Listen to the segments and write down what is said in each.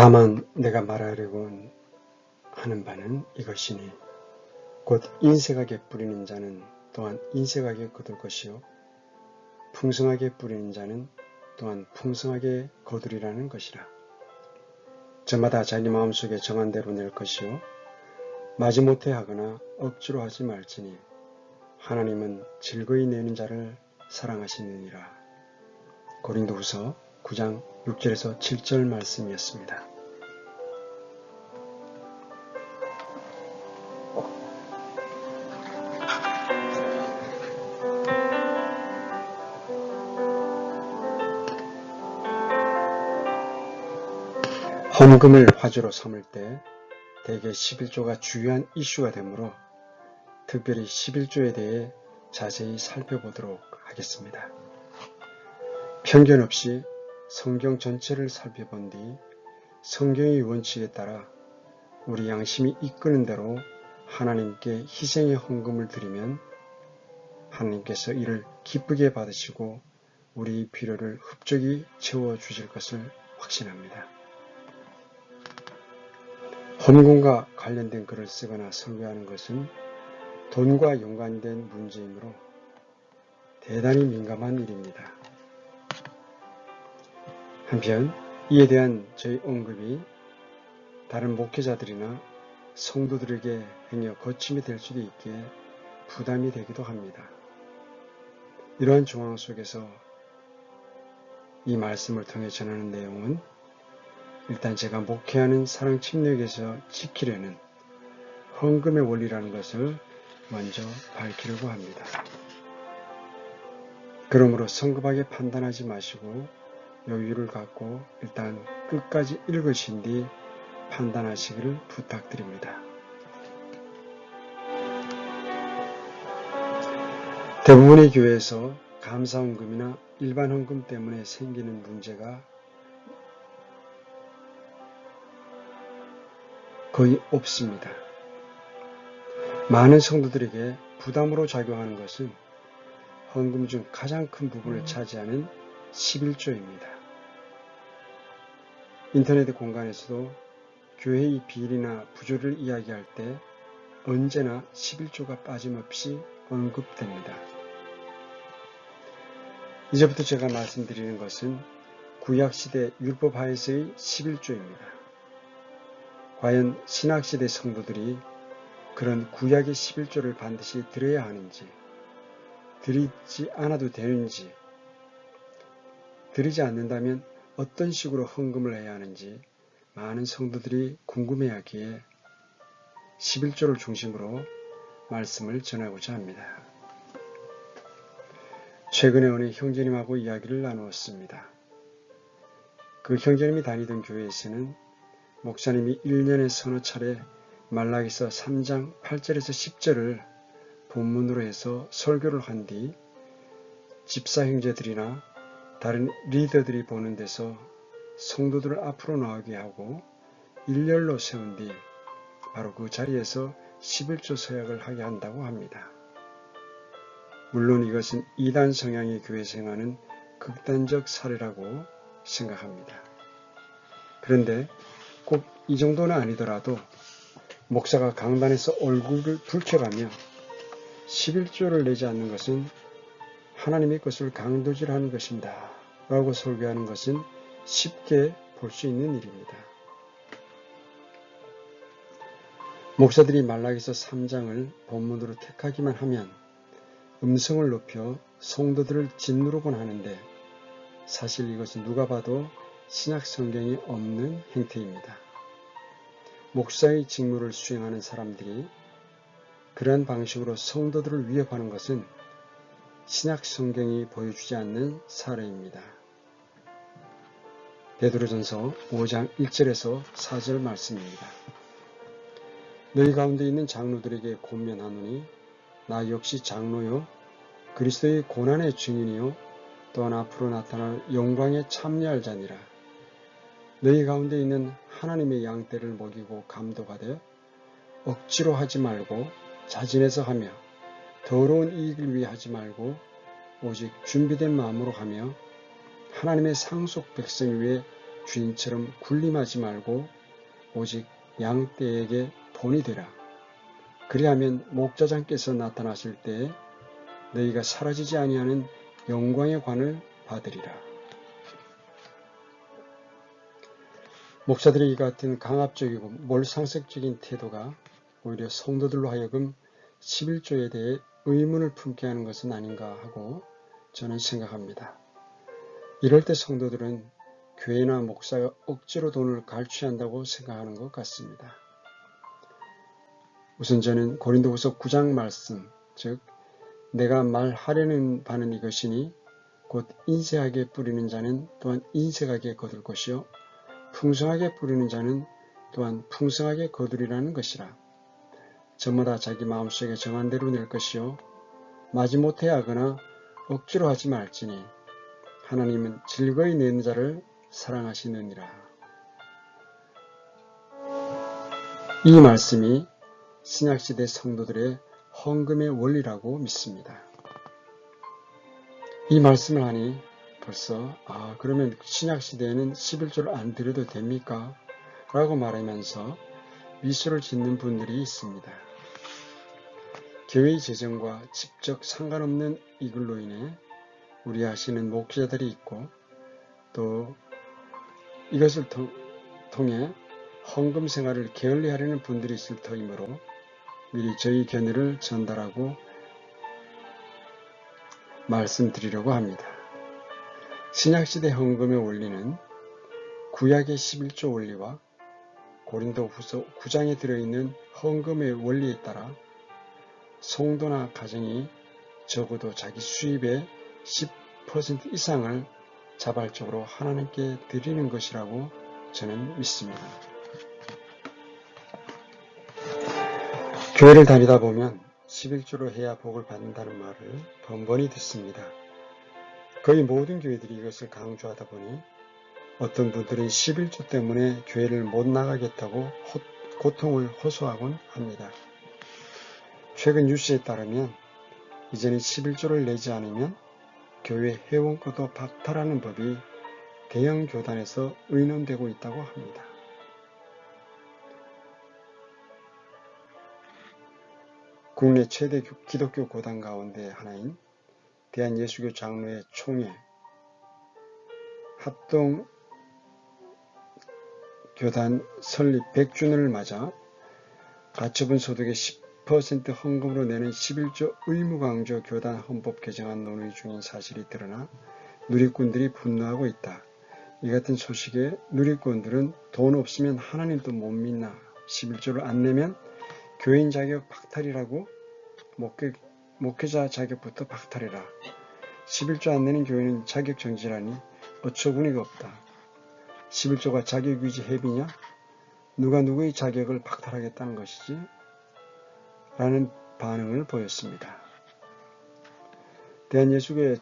다만 내가 말하려고 하는 바는 이것이니 곧 인색하게 뿌리는 자는 또한 인색하게 거둘 것이요 풍성하게 뿌리는 자는 또한 풍성하게 거두리라는 것이라. 저마다 자기 마음속에 정한 대로 낼 것이요 마지못해 하거나 억지로 하지 말지니 하나님은 즐거이 내는 자를 사랑하시느니라. 고린도후서 9장 6절에서 7절 말씀이었습니다. 헌금을 화두로 삼을 때 대개 11조가 주요한 이슈가 되므로 특별히 11조에 대해 자세히 살펴보도록 하겠습니다. 편견 없이 성경 전체를 살펴본 뒤 성경의 원칙에 따라 우리 양심이 이끄는 대로 하나님께 희생의 헌금을 드리면 하나님께서 이를 기쁘게 받으시고 우리 필요를 흡족히 채워주실 것을 확신합니다. 헌금과 관련된 글을 쓰거나 설교하는 것은 돈과 연관된 문제이므로 대단히 민감한 일입니다. 한편 이에 대한 저희 언급이 다른 목회자들이나 성도들에게 행여 거침이 될 수도 있기에 부담이 되기도 합니다. 이러한状況속에서 이 말씀을 통해 전하는 내용은 일단 제가 목회하는 사랑침례교에서 지키려는 헌금의 원리라는 것을 먼저 밝히려고 합니다. 그러므로 성급하게 판단하지 마시고 여유를 갖고 일단 끝까지 읽으신 뒤 판단하시기를 부탁드립니다. 대부분의 교회에서 감사헌금이나 일반 헌금 때문에 생기는 문제가 거의 없습니다. 많은 성도들에게 부담으로 작용하는 것은 헌금 중 가장 큰 부분을 차지하는 11조입니다. 인터넷 공간에서도 교회의 비리나 부조를 이야기할 때 언제나 11조가 빠짐없이 언급됩니다. 이제부터 제가 말씀드리는 것은 구약시대 율법하에서의 11조입니다. 과연 신학시대 성도들이 그런 구약의 11조를 반드시 드려야 하는지, 드리지 않아도 되는지, 드리지 않는다면 어떤 식으로 헌금을 해야 하는지 많은 성도들이 궁금해하기에 11조를 중심으로 말씀을 전하고자 합니다. 최근에 어느 형제님하고 이야기를 나누었습니다. 그 형제님이 다니던 교회에서는 목사님이 1년에 서너 차례 말라기서 3장 8절에서 10절을 본문으로 해서 설교를 한 뒤 집사 형제들이나 다른 리더들이 보는 데서 성도들을 앞으로 나오게 하고 일렬로 세운 뒤 바로 그 자리에서 11조 서약을 하게 한다고 합니다. 물론 이것은 이단 성향의 교회 생활은 극단적 사례라고 생각합니다. 그런데 꼭 이 정도는 아니더라도 목사가 강단에서 얼굴을 붉혀가며 11조를 내지 않는 것은 하나님의 것을 강도질하는 것입니다. 라고 설교하는 것은 쉽게 볼 수 있는 일입니다. 목사들이 말라기서 3장을 본문으로 택하기만 하면 음성을 높여 성도들을 짓누르곤 하는데 사실 이것은 누가 봐도 신약 성경에 없는 행태입니다. 목사의 직무를 수행하는 사람들이 그러한 방식으로 성도들을 위협하는 것은 신약 성경이 보여주지 않는 사례입니다. 베드로전서 5장 1절에서 4절 말씀입니다. 너희 가운데 있는 장로들에게 권면하노니 나 역시 장로요 그리스도의 고난의 증인이요 또한 앞으로 나타날 영광에 참여할 자니라. 너희 가운데 있는 하나님의 양떼를 먹이고 감독하되 억지로 하지 말고 자진해서 하며 더러운 이익을 위해 하지 말고 오직 준비된 마음으로 하며 하나님의 상속 백성 위에 주인처럼 군림하지 말고 오직 양떼에게 본이 되라. 그리하면 목자장께서 나타나실 때에 너희가 사라지지 아니하는 영광의 관을 받으리라. 목사들의 이 같은 강압적이고 몰상식적인 태도가 오히려 성도들로 하여금 11조에 대해 의문을 품게 하는 것은 아닌가 하고 저는 생각합니다. 이럴 때 성도들은 교회나 목사가 억지로 돈을 갈취한다고 생각하는 것 같습니다. 우선 저는 고린도후서 9장 말씀, 즉 내가 말하려는 바는 이것이니 곧 인색하게 뿌리는 자는 또한 인색하게 거둘 것이요 풍성하게 뿌리는 자는 또한 풍성하게 거두리라는 것이라. 저마다 자기 마음속에 정한 대로 낼 것이요 마지못해 하거나 억지로 하지 말지니 하나님은 즐거이 내는 자를 사랑하시느니라. 이 말씀이 신약시대 성도들의 헌금의 원리라고 믿습니다. 이 말씀을 하니 벌써 그러면 신약시대에는 11조를 안 드려도 됩니까? 라고 말하면서 미소를 짓는 분들이 있습니다. 교회의 재정과 직접 상관없는 이 글로 인해 우려하시는 목회자들이 있고 또 이것을 통해 헌금 생활을 게을리하려는 분들이 있을 터이므로 미리 저희 견해를 전달하고 말씀드리려고 합니다. 신약시대 헌금의 원리는 구약의 11조 원리와 고린도후서 9장에 들어있는 헌금의 원리에 따라 성도나 가정이 적어도 자기 수입의 10% 이상을 자발적으로 하나님께 드리는 것이라고 저는 믿습니다. 교회를 다니다 보면 11조로 해야 복을 받는다는 말을 번번이 듣습니다. 거의 모든 교회들이 이것을 강조하다 보니 어떤 분들은 11조 때문에 교회를 못 나가겠다고 고통을 호소하곤 합니다. 최근 뉴스에 따르면 이제는 11조를 내지 않으면 교회 회원권도 박탈하는 법이 대형 교단에서 의논되고 있다고 합니다. 국내 최대 기독교 고단 가운데 하나인 대한예수교 장로회 총회 합동 교단 설립 100주년을 맞아 가처분 소득의 10% 헌금으로 내는 11조 의무강조 교단 헌법 개정안 논의 중인 사실이 드러나 누리꾼들이 분노하고 있다. 이 같은 소식에 누리꾼들은 돈 없으면 하나님도 못 믿나, 11조를 안 내면 교인 자격 박탈이라고, 목회자 자격부터 박탈해라. 11조 안 내는 교회는 자격 정지라니 어처구니가 없다. 11조가 자격유지 회비냐? 누가 누구의 자격을 박탈하겠다는 것이지? 라는 반응을 보였습니다. 대한예수교회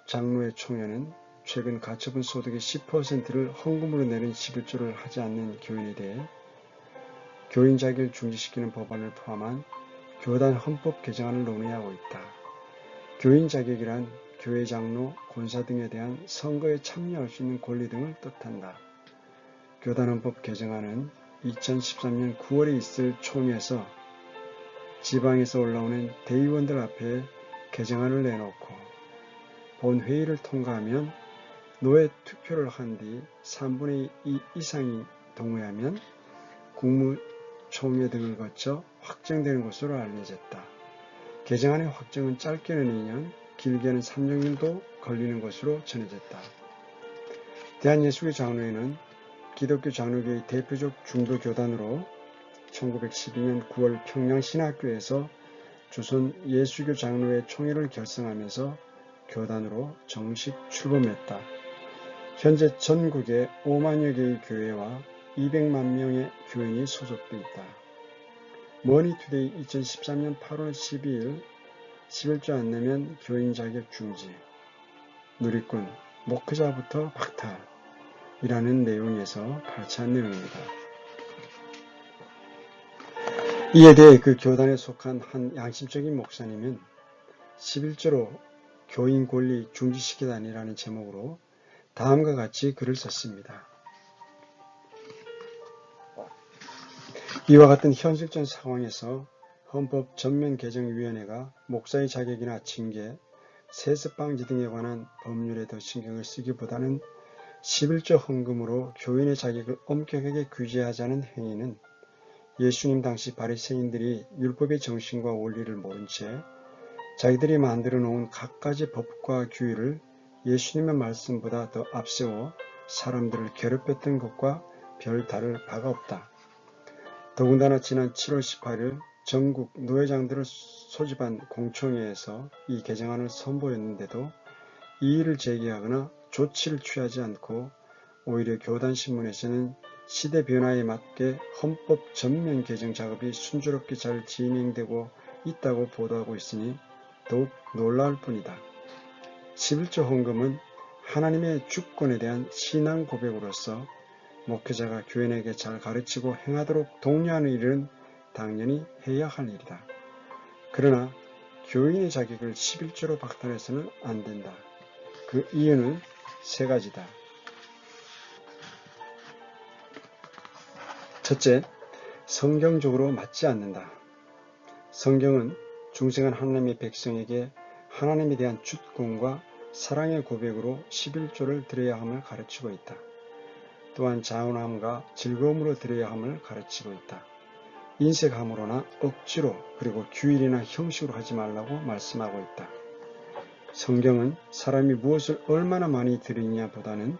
장로회 총회는 최근 가처분 소득의 10%를 헌금으로 내는 11조를 하지 않는 교인에 대해 교인 자격을 중지시키는 법안을 포함한 교단 헌법 개정안을 논의하고 있다. 교인 자격이란 교회 장로, 권사 등에 대한 선거에 참여할 수 있는 권리 등을 뜻한다. 교단 헌법 개정안은 2013년 9월에 있을 총회에서 지방에서 올라오는 대의원들 앞에 개정안을 내놓고 본회의를 통과하면 노회 투표를 한 뒤 3분의 2 이상이 동의하면 국무총회 등을 거쳐 확정되는 것으로 알려졌다. 개정안의 확정은 짧게는 2년, 길게는 3년도 걸리는 것으로 전해졌다. 대한예수교 장로회는 기독교 장로교의 대표적 중도 교단으로 1912년 9월 평양신학교에서 조선 예수교 장로회 총회를 결성하면서 교단으로 정식 출범했다. 현재 전국에 5만여 개의 교회와 200만 명의 교인이 소속돼 있다. 머니투데이 2013년 8월 12일 11조 안 내면 교인 자격 중지, 누리꾼, 목회자부터 박탈이라는 내용에서 발췌한 내용입니다. 이에 대해 그 교단에 속한 한 양심적인 목사님은 11조로 교인 권리 중지시키다니라는 제목으로 다음과 같이 글을 썼습니다. 이와 같은 현실적 상황에서 헌법 전면개정위원회가 목사의 자격이나 징계, 세습방지 등에 관한 법률에 더 신경을 쓰기보다는 11조 헌금으로 교인의 자격을 엄격하게 규제하자는 행위는 예수님 당시 바리새인들이 율법의 정신과 원리를 모른 채 자기들이 만들어 놓은 갖가지 법과 규율을 예수님의 말씀보다 더 앞세워 사람들을 괴롭혔던 것과 별 다를 바가 없다. 더군다나 지난 7월 18일 전국 노회장들을 소집한 공청회에서 이 개정안을 선보였는데도 이의를 제기하거나 조치를 취하지 않고 오히려 교단신문에서는 시대 변화에 맞게 헌법 전면 개정 작업이 순조롭게 잘 진행되고 있다고 보도하고 있으니 더욱 놀라울 뿐이다. 11조 헌금은 하나님의 주권에 대한 신앙 고백으로서 목회자가 교인에게 잘 가르치고 행하도록 독려하는 일은 당연히 해야 할 일이다. 그러나 교인의 자격을 11조로 박탈해서는 안 된다. 그 이유는 세 가지다. 첫째, 성경적으로 맞지 않는다. 성경은 중생한 하나님의 백성에게 하나님에 대한 주권과 사랑의 고백으로 11조를 드려야 함을 가르치고 있다. 또한 자원함과 즐거움으로 드려야 함을 가르치고 있다. 인색함으로나 억지로 그리고 규율이나 형식으로 하지 말라고 말씀하고 있다. 성경은 사람이 무엇을 얼마나 많이 드리느냐 보다는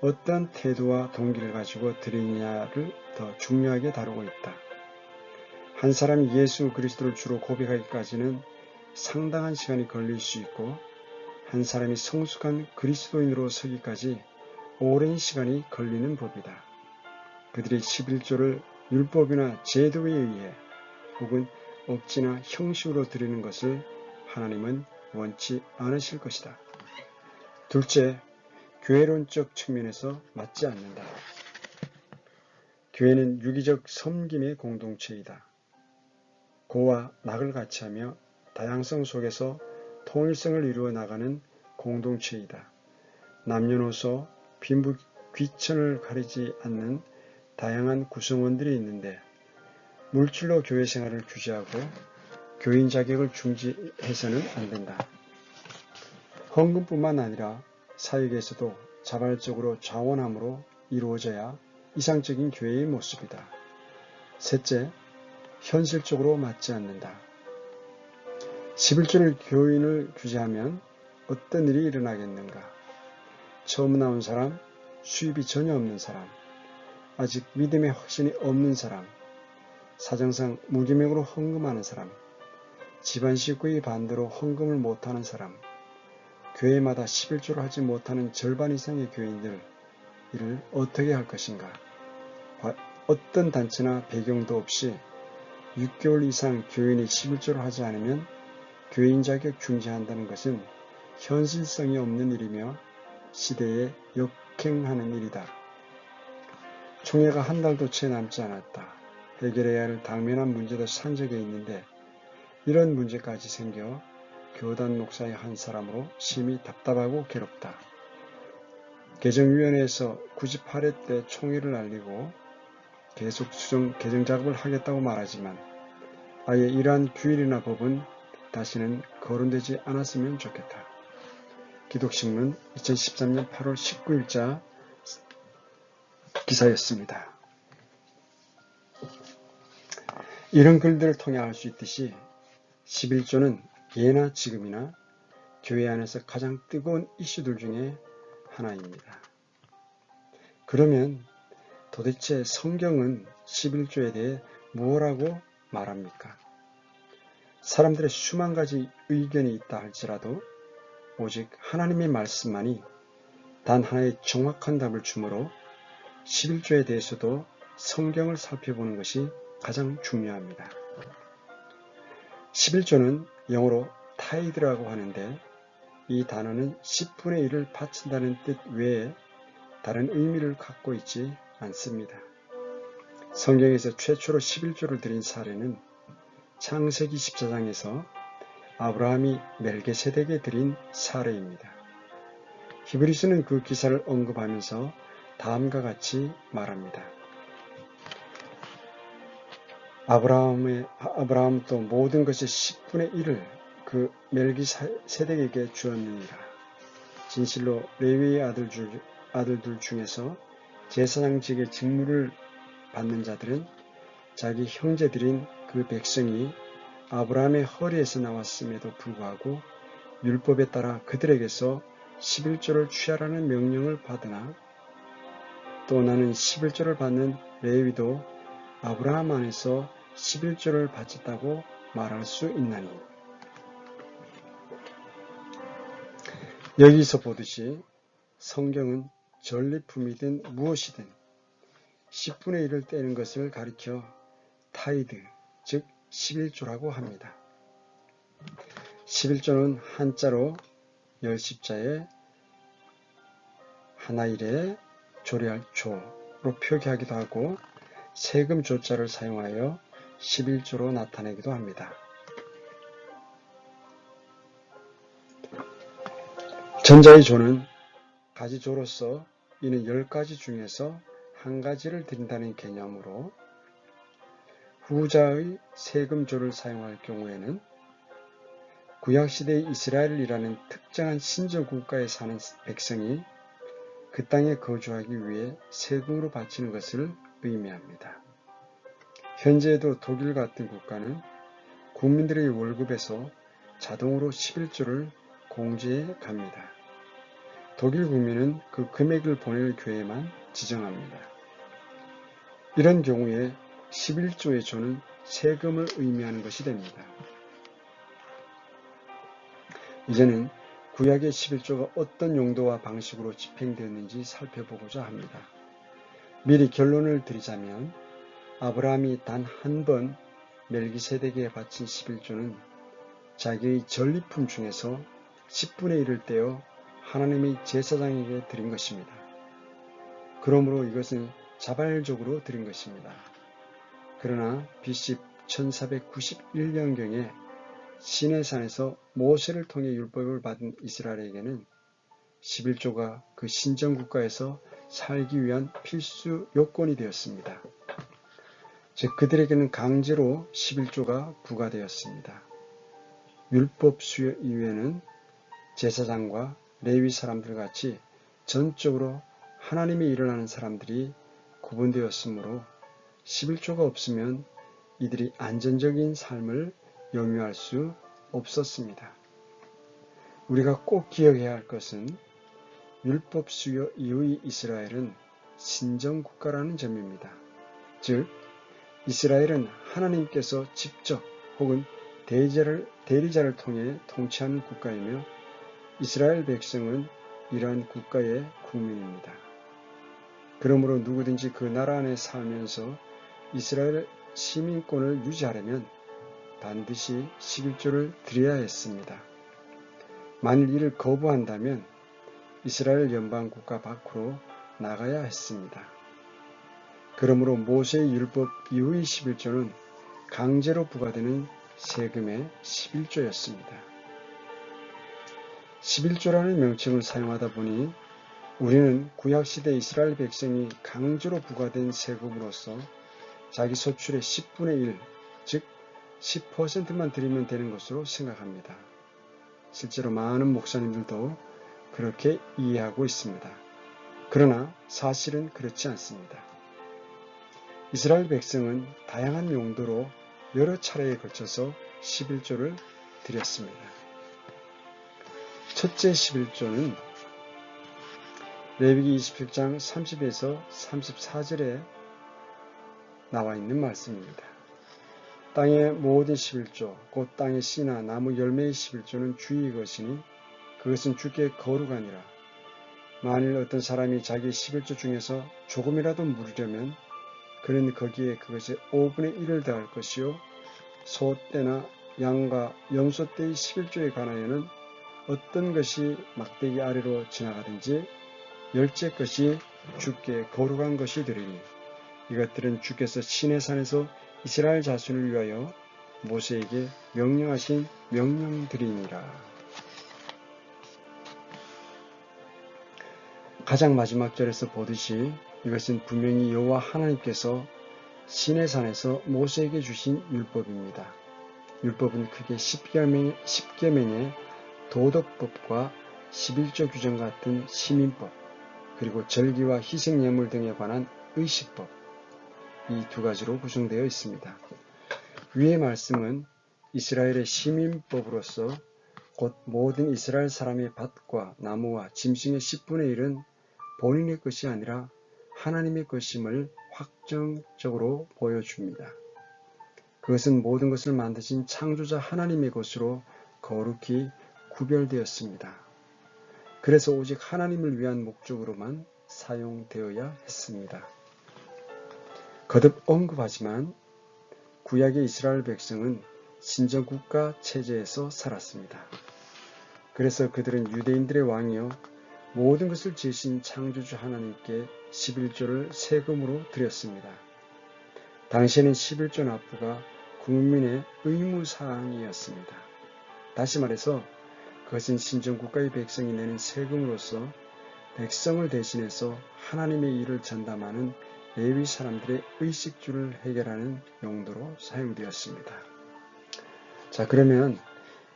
어떤 태도와 동기를 가지고 드리느냐를 더 중요하게 다루고 있다. 한 사람이 예수 그리스도를 주로 고백하기까지는 상당한 시간이 걸릴 수 있고 한 사람이 성숙한 그리스도인으로 서기까지 오랜 시간이 걸리는 법이다. 그들이 11조를 율법이나 제도에 의해 혹은 억지나 형식으로 드리는 것을 하나님은 원치 않으실 것이다. 둘째, 교회론적 측면에서 맞지 않는다. 교회는 유기적 섬김의 공동체이다. 고와 낙을 같이 하며 다양성 속에서 통일성을 이루어 나가는 공동체이다. 남녀노소, 빈부, 귀천을 가리지 않는 다양한 구성원들이 있는데 물질로 교회 생활을 규제하고 교인 자격을 중지해서는 안 된다. 헌금뿐만 아니라 사역에서도 자발적으로 자원함으로 이루어져야 이상적인 교회의 모습이다. 셋째, 현실적으로 맞지 않는다. 11조를 교인을 규제하면 어떤 일이 일어나겠는가? 처음 나온 사람, 수입이 전혀 없는 사람, 아직 믿음의 확신이 없는 사람, 사정상 무기명으로 헌금하는 사람, 집안 식구의 반대로 헌금을 못하는 사람, 교회마다 11조를 하지 못하는 절반 이상의 교인들, 이를 어떻게 할 것인가? 어떤 단체나 배경도 없이 6개월 이상 교인이 11조를 하지 않으면 교인 자격 중지한다는 것은 현실성이 없는 일이며 시대에 역행하는 일이다. 총회가 한 달도 채 남지 않았다. 해결해야 할 당면한 문제도 산적에 있는데 이런 문제까지 생겨 교단 목사의 한 사람으로 심히 답답하고 괴롭다. 개정위원회에서 98회 때 총회를 알리고 계속 수정 개정 작업을 하겠다고 말하지만 아예 이러한 규율이나 법은 다시는 거론되지 않았으면 좋겠다. 기독신문 2013년 8월 19일자 기사였습니다. 이런 글들을 통해 알 수 있듯이 11조는 예나 지금이나 교회 안에서 가장 뜨거운 이슈들 중에 하나입니다. 그러면 도대체 성경은 11조에 대해 무엇라고 말합니까? 사람들의 수만 가지 의견이 있다 할지라도 오직 하나님의 말씀만이 단 하나의 정확한 답을 주므로 11조에 대해서도 성경을 살펴보는 것이 가장 중요합니다. 11조는 영어로 타이드라고 하는데 이 단어는 10분의 1을 바친다는 뜻 외에 다른 의미를 갖고 있지 않습니다. 성경에서 최초로 11조를 드린 사례는 창세기 14장에서 아브라함이 멜기세덱에 드린 사례입니다. 히브리서는 그 기사를 언급하면서 다음과 같이 말합니다. 아브라함도 모든 것의 10분의 1을 그 멜기세덱에게 주었느니라. 진실로 레위의 아들들 중에서 제사장직의 직무를 받는 자들은 자기 형제들인 그 백성이 아브라함의 허리에서 나왔음에도 불구하고 율법에 따라 그들에게서 11조를 취하라는 명령을 받으나 또 나는 11조를 받는 레위도 아브라함 안에서 11조를 바쳤다고 말할 수 있나니. 여기서 보듯이 성경은 전리품이든 무엇이든 10분의 1을 떼는 것을 가리켜 타이드, 즉 11조라고 합니다. 11조는 한자로 열십자에 하나일에 조리할 조로 표기하기도 하고 세금 조자를 사용하여 11조로 나타내기도 합니다. 전자의 조는 가지조로서 이는 10가지 중에서 한 가지를 드린다는 개념으로 후자의 세금조를 사용할 경우에는 구약시대의 이스라엘이라는 특정한 신정국가에 사는 백성이 그 땅에 거주하기 위해 세금으로 바치는 것을 의미합니다. 현재에도 독일 같은 국가는 국민들의 월급에서 자동으로 11조를 공제해 갑니다. 독일 국민은 그 금액을 보낼 교회만 지정합니다. 이런 경우에 11조의 조는 세금을 의미하는 것이 됩니다. 이제는 구약의 11조가 어떤 용도와 방식으로 집행되었는지 살펴보고자 합니다. 미리 결론을 드리자면 아브라함이 단 한 번 멜기세덱에 바친 11조는 자기의 전리품 중에서 10분의 1을 떼어 하나님의 제사장에게 드린 것입니다. 그러므로 이것은 자발적으로 드린 것입니다. 그러나 BC 1491년경에 시내산에서 모세를 통해 율법을 받은 이스라엘에게는 11조가 그 신정국가에서 살기 위한 필수 요건이 되었습니다. 즉 그들에게는 강제로 11조가 부과되었습니다. 율법 수요 이후에는 제사장과 레위 사람들 같이 전적으로 하나님의 일을 하는 사람들이 구분되었으므로 11조가 없으면 이들이 안전적인 삶을 영위할 수 없었습니다. 우리가 꼭 기억해야 할 것은 율법 수요 이후의 이스라엘은 신정국가라는 점입니다. 즉 이스라엘은 하나님께서 직접 혹은 대리자를 통해 통치하는 국가이며 이스라엘 백성은 이러한 국가의 국민입니다. 그러므로 누구든지 그 나라 안에 살면서 이스라엘 시민권을 유지하려면 반드시 11조를 드려야 했습니다. 만일 이를 거부한다면 이스라엘 연방국가 밖으로 나가야 했습니다. 그러므로 모세의 율법 이후의 11조는 강제로 부과되는 세금의 11조였습니다. 11조라는 명칭을 사용하다 보니 우리는 구약시대 이스라엘 백성이 강제로 부과된 세금으로서 자기 소출의 10분의 1, 즉 10%만 드리면 되는 것으로 생각합니다. 실제로 많은 목사님들도 그렇게 이해하고 있습니다. 그러나 사실은 그렇지 않습니다. 이스라엘 백성은 다양한 용도로 여러 차례에 걸쳐서 11조를 드렸습니다. 첫째 11조는 레위기 27장 30에서 34절에 나와 있는 말씀입니다. 땅의 모든 11조, 곧 땅의 씨나 나무 열매의 11조는 주의 것이니 그것은 주께 거룩하니라. 만일 어떤 사람이 자기 11조 중에서 조금이라도 물으려면 그는 거기에 그것의 5분의 1을 더할 것이요 소떼나 양과 염소떼의 11조에 관하여는 어떤 것이 막대기 아래로 지나가든지 열째 것이 주께 거룩한 것이 되리니 이것들은 주께서 시내산에서 이스라엘 자손을 위하여 모세에게 명령하신 명령들이니라. 가장 마지막 절에서 보듯이 이것은 분명히 여호와 하나님께서 시내산에서 모세에게 주신 율법입니다. 율법은 크게 10계명의 도덕법과 11조 규정 같은 시민법, 그리고 절기와 희생예물 등에 관한 의식법, 이 두 가지로 구성되어 있습니다. 위의 말씀은 이스라엘의 시민법으로서 곧 모든 이스라엘 사람의 밭과 나무와 짐승의 10분의 1은 본인의 것이 아니라 하나님의 것임을 확정적으로 보여줍니다. 그것은 모든 것을 만드신 창조자 하나님의 것으로 거룩히 구별되었습니다. 그래서 오직 하나님을 위한 목적으로만 사용되어야 했습니다. 거듭 언급하지만 구약의 이스라엘 백성은 신정국가 체제에서 살았습니다. 그래서 그들은 유대인들의 왕이요 모든 것을 지으신 창조주 하나님께 11조를 세금으로 드렸습니다. 당시에는 11조 납부가 국민의 의무사항이었습니다. 다시 말해서 그것은 신정국가의 백성이 내는 세금으로서 백성을 대신해서 하나님의 일을 전담하는 레위 사람들의 의식주를 해결하는 용도로 사용되었습니다. 자, 그러면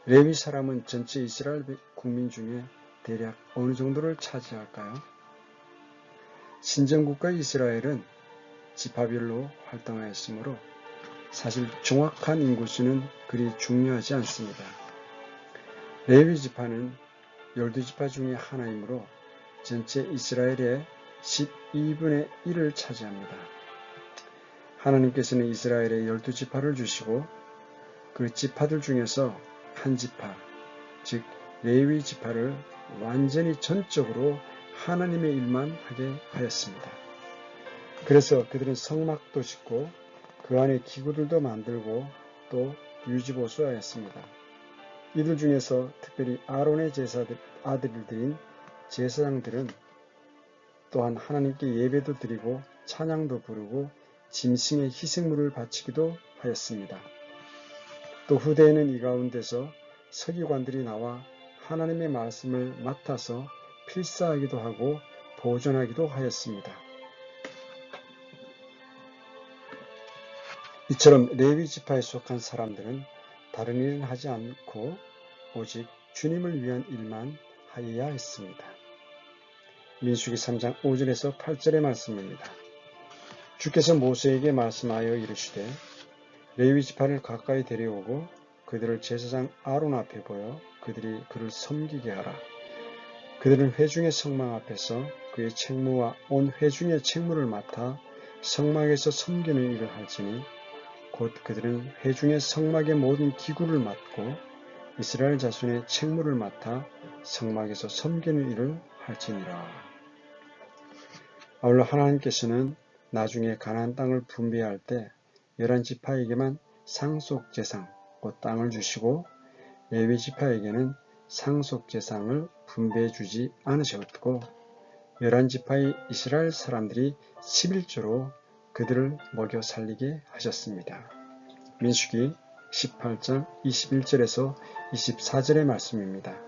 레위 사람은 전체 이스라엘 국민 중에 대략 어느 정도를 차지할까요? 신정국가 이스라엘은 지파별로 활동하였으므로 사실 정확한 인구수는 그리 중요하지 않습니다. 레위 지파는 12지파 중에 하나이므로 전체 이스라엘의 12분의 1을 차지합니다. 하나님께서는 이스라엘에 12지파를 주시고 그 지파들 중에서 한 지파, 즉 레위 지파를 완전히 전적으로 하나님의 일만 하게 하였습니다. 그래서 그들은 성막도 짓고 그 안에 기구들도 만들고 또 유지보수하였습니다. 이들 중에서 특별히 아론의 아들들인 제사장들은 또한 하나님께 예배도 드리고 찬양도 부르고 짐승의 희생물을 바치기도 하였습니다. 또 후대에는 이 가운데서 서기관들이 나와 하나님의 말씀을 맡아서 필사하기도 하고 보존하기도 하였습니다. 이처럼 레위 지파에 속한 사람들은 다른 일은 하지 않고 오직 주님을 위한 일만 하여야 했습니다. 민수기 3장 5절에서 8절의 말씀입니다. 주께서 모세에게 말씀하여 이르시되 레위 지파를 가까이 데려오고 그들을 제사장 아론 앞에 보여 그들이 그를 섬기게 하라. 그들은 회중의 성막 앞에서 그의 책무와 온 회중의 책무를 맡아 성막에서 섬기는 일을 할지니 곧 그들은 회중의 성막의 모든 기구를 맡고 이스라엘 자손의 책무를 맡아 성막에서 섬기는 일을 할지니라. 아울러 하나님께서는 나중에 가나안 땅을 분배할 때 11지파에게만 상속재산, 곧 땅을 주시고 레위 지파에게는 상속재산을 분배해 주지 않으셨고 11지파의 이스라엘 사람들이 11조로 그들을 먹여 살리게 하셨습니다. 민수기 18장 21절에서 24절의 말씀입니다.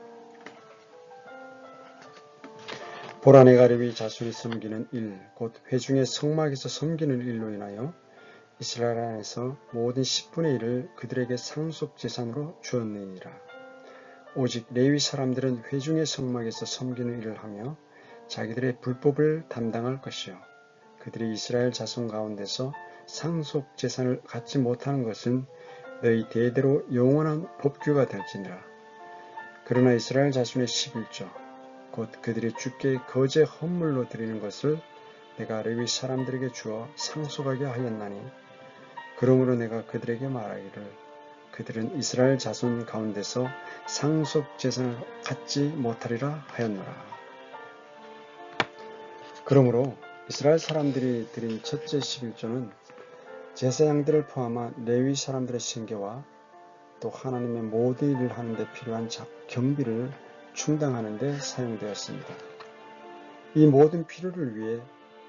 보라 내가 레위 자손이 섬기는 일, 곧 회중의 성막에서 섬기는 일로 인하여 이스라엘 안에서 모든 10분의 1을 그들에게 상속재산으로 주었느니라. 오직 레위 사람들은 회중의 성막에서 섬기는 일을 하며 자기들의 불법을 담당할 것이요. 그들이 이스라엘 자손 가운데서 상속재산을 갖지 못하는 것은 너희 대대로 영원한 법규가 될지니라. 그러나 이스라엘 자손의 11조, 곧 그들이 주께 거제 헌물로 드리는 것을 내가 레위 사람들에게 주어 상속하게 하였나니 그러므로 내가 그들에게 말하기를 그들은 이스라엘 자손 가운데서 상속재산을 갖지 못하리라 하였노라. 그러므로 이스라엘 사람들이 드린 첫째 11조는 제사장들을 포함한 레위 사람들의 생계와 또 하나님의 모든 일을 하는 데 필요한 경비를 충당하는 데 사용되었습니다. 이 모든 필요를 위해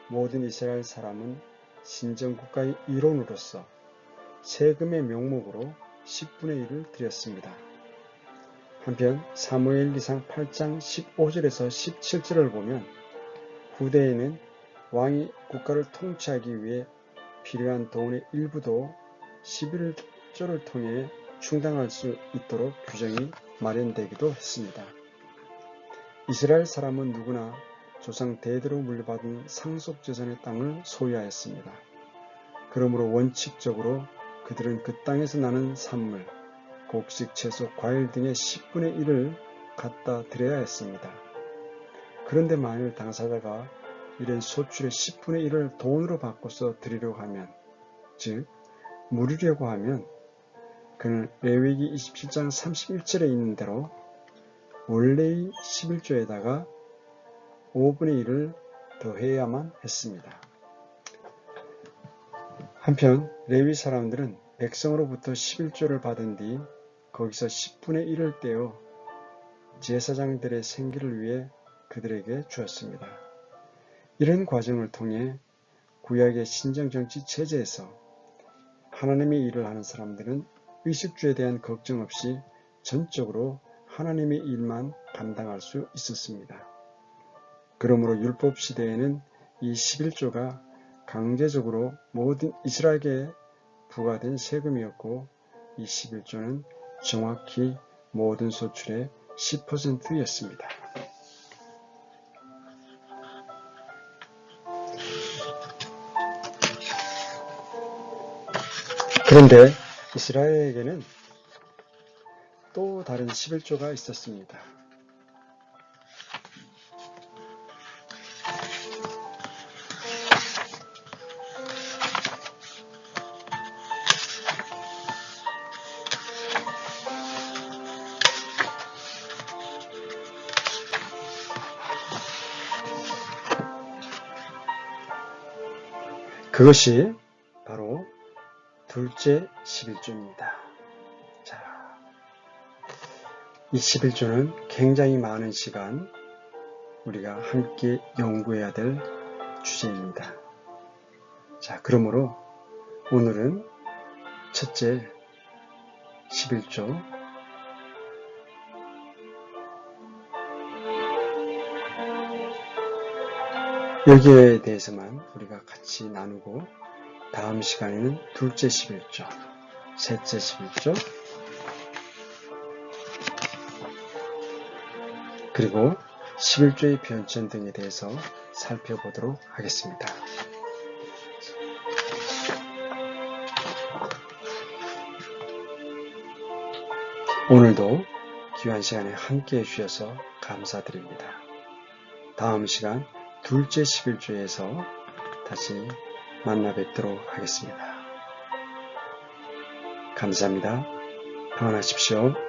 모든 이스라엘 사람은 신정국가의 일원으로서 세금의 명목으로 10분의 1을 드렸습니다. 한편 사무엘기상 8장 15절에서 17절을 보면 후대에는 왕이 국가를 통치하기 위해 필요한 돈의 일부도 11조를 통해 충당할 수 있도록 규정이 마련되기도 했습니다. 이스라엘 사람은 누구나 조상 대대로 물려받은 상속재산의 땅을 소유하였습니다. 그러므로 원칙적으로 그들은 그 땅에서 나는 산물, 곡식, 채소, 과일 등의 10분의 1을 갖다 드려야 했습니다. 그런데 만일 당사자가 이런 소출의 10분의 1을 돈으로 바꿔서 드리려고 하면, 즉 물으려고 하면 그는 레위기 27장 31절에 있는 대로 원래의 11조에다가 5분의 1을 더해야만 했습니다. 한편 레위 사람들은 백성으로부터 11조를 받은 뒤 거기서 10분의 1을 떼어 제사장들의 생계를 위해 그들에게 주었습니다. 이런 과정을 통해 구약의 신정정치 체제에서 하나님의 일을 하는 사람들은 의식주에 대한 걱정 없이 전적으로 하나님의 일만 감당할 수 있었습니다. 그러므로 율법 시대에는 이 11조가 강제적으로 모든 이스라엘에게 부과된 세금이었고, 이 11조는 정확히 모든 소출의 10%였습니다. 그런데 이스라엘에게는 또 다른 11조가 있었습니다. 그것이 바로 둘째 11조입니다. 자, 이 11조는 굉장히 많은 시간 우리가 함께 연구해야 될 주제입니다. 자, 그러므로 오늘은 첫째 11조 여기에 대해서만 우리가 같이 나누고, 다음 시간에는 둘째 11조, 셋째 11조, 그리고 11조의 변천 등에 대해서 살펴보도록 하겠습니다. 오늘도 귀한 시간에 함께 해주셔서 감사드립니다. 다음 시간 둘째 11조에서 다시 만나 뵙도록 하겠습니다. 감사합니다. 평안하십시오.